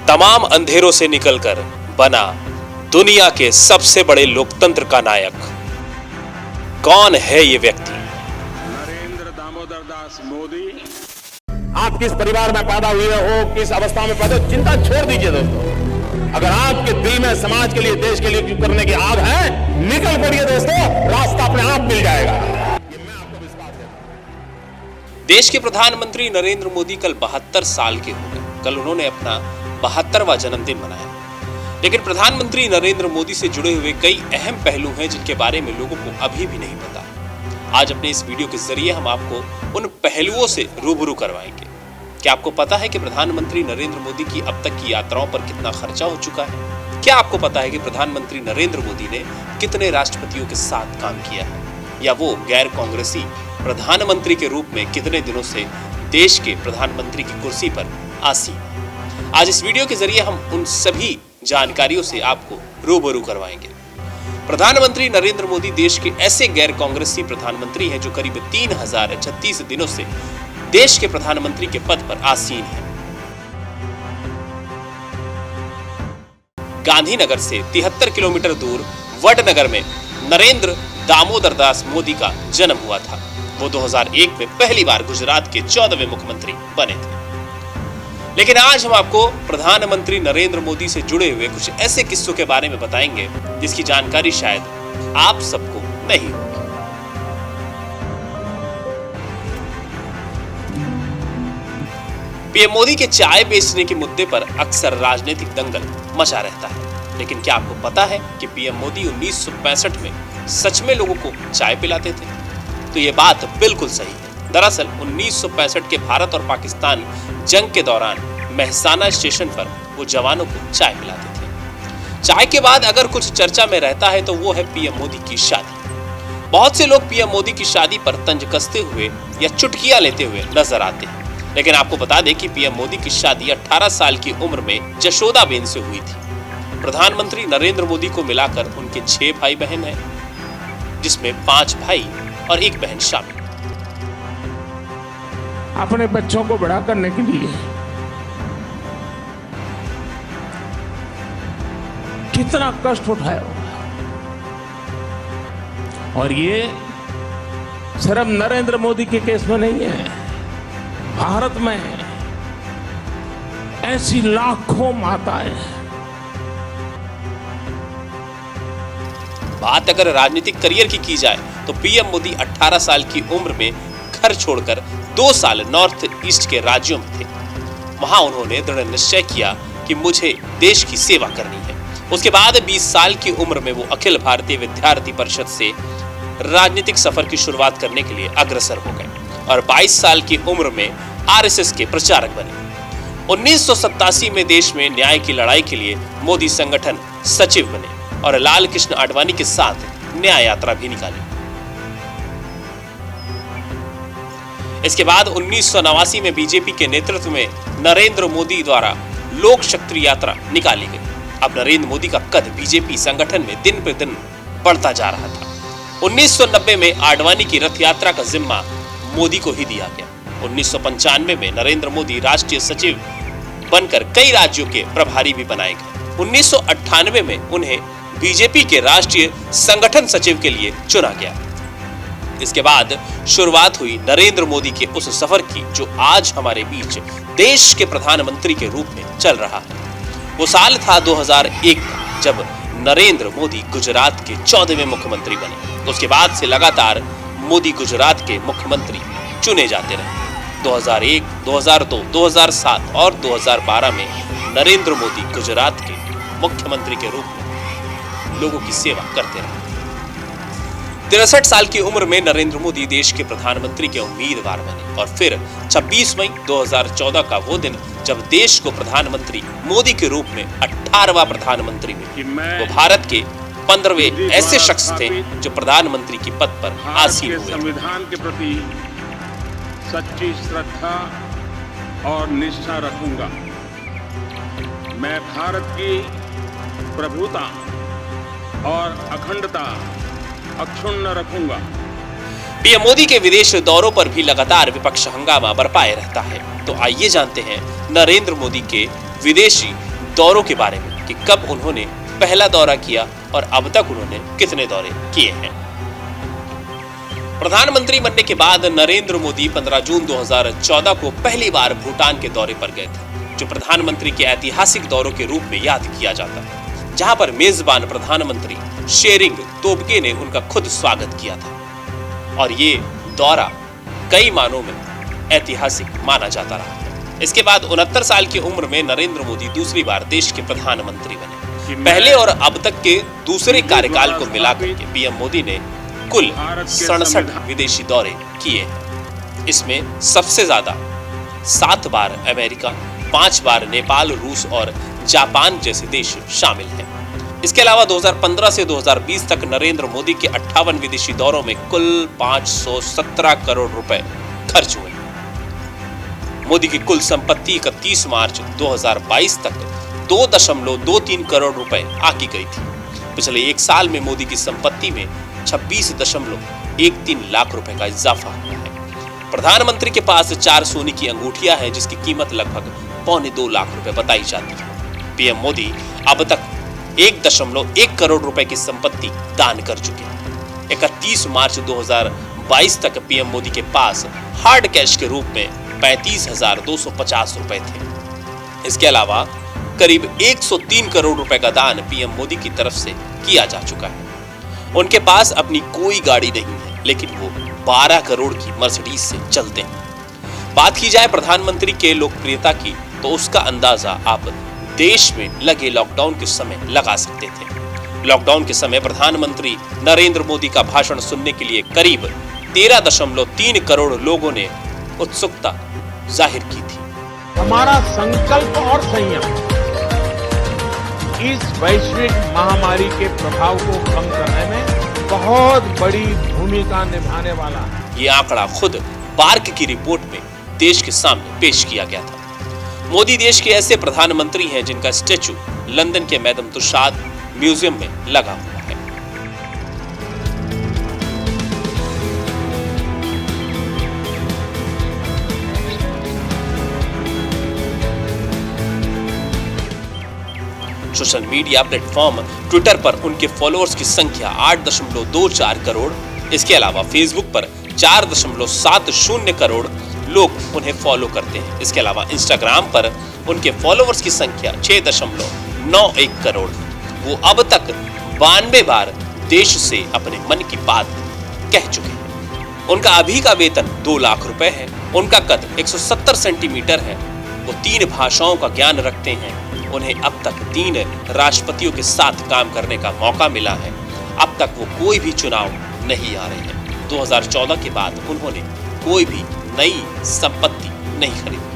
तमाम अंधेरों से निकलकर बना दुनिया के सबसे बड़े लोकतंत्र का नायक। कौन है ये व्यक्ति? नरेंद्र दामोदर दास मोदी। आप किस परिवार में पैदा हुए हो, किस अवस्था में पैदा हो, चिंता छोड़ दीजिए दोस्तों। अगर आपके दिल में समाज के लिए, देश के लिए कुछ करने की आग है, निकल पड़िए दोस्तों, रास्ता अपने आप मिल जाएगा। मैं आपको विश्वास देता हूं। देश के प्रधानमंत्री नरेंद्र मोदी कल 72 साल के हो गए। कल उन्होंने अपना 72वां जन्मदिन मनाया। लेकिन प्रधानमंत्री नरेंद्र मोदी से जुड़े हुए कई अहम पहलू हैं जिनके बारे में लोगों को अभी भी नहीं पता। आज अपने इस वीडियो के जरिए हम आपको उन पहलुओं से रूबरू करवाएंगे। क्या आपको पता है कि प्रधानमंत्री नरेंद्र मोदी की अब तक की यात्राओं पर कितना खर्चा हो चुका है? क्या आपको पता है कि प्रधानमंत्री नरेंद्र मोदी ने कितने राष्ट्रपतियों के साथ काम किया है? या वो गैर कांग्रेसी प्रधानमंत्री के रूप में कितने दिनों से देश के प्रधानमंत्री की कुर्सी पर आसीन है? आज इस वीडियो के जरिए हम उन सभी जानकारियों से आपको रूबरू करवाएंगे। प्रधानमंत्री नरेंद्र मोदी देश के ऐसे गैर कांग्रेसी प्रधानमंत्री हैं जो करीब 3036 दिनों से देश के प्रधानमंत्री के पद पर आसीन हैं। गांधीनगर से 73 किलोमीटर दूर वडनगर में नरेंद्र दामोदर दास मोदी का जन्म हुआ था। वो 2001 में पहली बार गुजरात के 14वें मुख्यमंत्री बने थे। लेकिन आज हम आपको प्रधानमंत्री नरेंद्र मोदी से जुड़े हुए कुछ ऐसे किस्सों के बारे में बताएंगे जिसकी जानकारी शायद आप सबको नहीं होगी। पीएम मोदी के चाय बेचने के मुद्दे पर अक्सर राजनीतिक दंगल मचा रहता है। लेकिन क्या आपको पता है कि पीएम मोदी 1965 में सच में लोगों को चाय पिलाते थे? तो ये बात बिल्कुल सही है। दरअसल 1965 के भारत और पाकिस्तान जंग के दौरान मेहसाना स्टेशन पर वो जवानों को चाय पिलाते थे। चाय के बाद अगर कुछ चर्चा में रहता है तो वो है पीएम मोदी की शादी। बहुत से लोग पीएम मोदी की शादी पर तंज कसते हुए या चुटकियां लेते हुए नजर आते हैं। लेकिन आपको बता दें कि पीएम मोदी की शादी 18 साल की उम्र में जशोदाबेन से हुई थी। प्रधानमंत्री नरेंद्र मोदी को मिलाकर उनके 6 भाई बहन हैं, जिसमें 5 भाई और 1 बहन शामिल। अपने बच्चों को बड़ा करने के लिए कितना कष्ट उठाया होगा। और ये सिर्फ नरेंद्र मोदी के केस में नहीं है, भारत में ऐसी लाखों माताएं। बात अगर राजनीतिक करियर की जाए तो पीएम मोदी 18 साल की उम्र में घर छोड़कर 2 साल नॉर्थ ईस्ट के राज्यों में थे। वहां उन्होंने दृढ़ निश्चय किया कि मुझे देश की सेवा करनी है। उसके बाद 20 साल की उम्र में वो अखिल भारतीय विद्यार्थी परिषद से राजनीतिक सफर की शुरुआत करने के लिए अग्रसर हो गए और 22 साल की उम्र में आरएसएस के प्रचारक बने। 1987 में देश में न्याय की लड़ाई के लिए मोदी संगठन सचिव बने और लाल कृष्ण आडवाणी के साथ न्याय यात्रा भी निकाली। इसके बाद 1989 में बीजेपी के नेतृत्व में नरेंद्र मोदी द्वारा लोक शक्ति यात्रा निकाली गई। अब नरेंद्र मोदी का कद बीजेपी संगठन में दिन प्रतिदिन बढ़ता जा रहा था। 1990 में आडवाणी की रथ यात्रा का जिम्मा मोदी को ही दिया गया। 1995 में नरेंद्र मोदी राष्ट्रीय सचिव बनकर कई राज्यों के प्रभारी भी बनाए गए। 1998 में उन्हें बीजेपी के राष्ट्रीय संगठन सचिव के लिए चुना गया। इसके बाद शुरुआत हुई नरेंद्र मोदी के उस सफर की जो आज हमारे बीच देश के प्रधानमंत्री के रूप में चल रहा है। वो साल था 2001 का, जब नरेंद्र मोदी गुजरात के 14वें मुख्यमंत्री बने। उसके बाद से लगातार मोदी गुजरात के मुख्यमंत्री चुने जाते रहे। 2001, 2002, 2007 और 2012 में नरेंद्र मोदी गुजरात के मुख्यमंत्री के रूप में लोगों की सेवा करते रहे। 63 साल की उम्र में नरेंद्र मोदी देश के प्रधानमंत्री के उम्मीदवार बने और फिर 26 मई 2014 का वो दिन जब देश को प्रधानमंत्री मोदी के रूप में 18वां प्रधानमंत्री मिले। वो भारत के 15वें ऐसे शख्स थे जो प्रधानमंत्री की पद पर आसीन हुए। संविधान के प्रति सच्ची श्रद्धा और निष्ठा रखूंगा। मैं भारत की प्रभुता और अखंडता अक्षुण्ण रखूंगा। पीएम मोदी के विदेश दौरों पर भी लगातार विपक्ष हंगामा बरपाए रहता है। तो आइए जानते हैं नरेंद्र मोदी के विदेशी दौरों के बारे में कि कब उन्होंने पहला दौरा किया और अब तक उन्होंने कितने दौरे किए हैं। प्रधानमंत्री बनने के बाद नरेंद्र मोदी 15 जून 2014 को पहली बार भूटान के दौरे पर गए थे, जो प्रधानमंत्री के ऐतिहासिक दौरों के रूप में याद किया जाता है, जहां पर मेजबान प्रधानमंत्री शेरिंग तोब्गे ने उनका खुद स्वागत किया था और ये दौरा कई मानों में ऐतिहासिक माना जाता रहा। इसके बाद 69 साल की उम्र में नरेंद्र मोदी दूसरी बार देश के प्रधानमंत्री बने। पहले और अब तक के दूसरे कार्यकाल को मिलाकर के पीएम मोदी ने कुल 67 विदेशी दौरे किए हैं। इसमें सबसे ज्यादा 7 बार अमेरिका, 5 बार नेपाल, रूस और जापान जैसे देश शामिल हैं। इसके अलावा 2015 से 2020 तक नरेंद्र मोदी के 58 विदेशी दौरों में कुल 517 करोड़ रुपए खर्च हुए। मोदी की कुल संपत्ति 31 मार्च 2022 तक 2.23 करोड़ रुपए आकी गई थी। पिछले एक साल में मोदी की संपत्ति में 26.13 लाख रुपए का इजाफा हुआ है। प्रधानमंत्री के पास 4 सोने की अंगूठियां हैं, जिसकी कीमत लगभग 1.25 लाख रुपए बताई जाती है। पीएम मोदी अब तक 1.1 करोड़ रुपए की संपत्ति दान कर चुके हैं। 31 मार्च 2022 तक पीएम मोदी के पास हार्ड कैश के रूप में 35,250 रुपए थे। इसके अलावा करीब 103 करोड़ रुपए का दान पीएम मोदी की तरफ से किया जा चुका है। उनके पास अपनी कोई गाड़ी नहीं है, लेकिन वो 12 करोड़ की मर्सिडीज से चलते हैं। बात की जाए प्रधानमंत्री के लोकप्रियता की, तो उसका अंदाजा आप देश में लगे लॉकडाउन के समय लगा सकते थे। लॉकडाउन के समय प्रधानमंत्री नरेंद्र मोदी का भाषण सुनने के लिए करीब 13.3 करोड़ लोगों ने उत्सुकता जाहिर की थी। हमारा संकल्प और संयम इस वैश्विक महामारी के प्रभाव को कम करने में बहुत बड़ी भूमिका निभाने वाला है। ये आंकड़ा खुद बार्क की रिपोर्ट में देश के सामने पेश किया गया था। मोदी देश के ऐसे प्रधानमंत्री हैं जिनका स्टैचू लंदन के मैडम तुसाद म्यूजियम में लगा हुआ है। सोशल मीडिया प्लेटफॉर्म ट्विटर पर उनके फॉलोअर्स की संख्या 8.24 करोड़। इसके अलावा फेसबुक पर 4.70 करोड़ लोग उन्हें फॉलो करते हैं। इसके अलावा इंस्टाग्राम पर उनके फॉलोअर्स की संख्या 6.91 करोड़। वो अब तक 92 बार देश से अपने मन की बात कह चुके हैं। उनका अभी का वेतन 2 लाख रुपए है। उनका कद 170 सेंटीमीटर है। वो 3 भाषाओं का ज्ञान रखते हैं। उन्हें अब तक 3 राष्ट्रपतियों के साथ काम करने का मौका मिला है। अब तक वो कोई भी चुनाव नहीं आ रहे हैं। 2014 के बाद उन्होंने कोई भी नई संपत्ति नहीं खरीदी।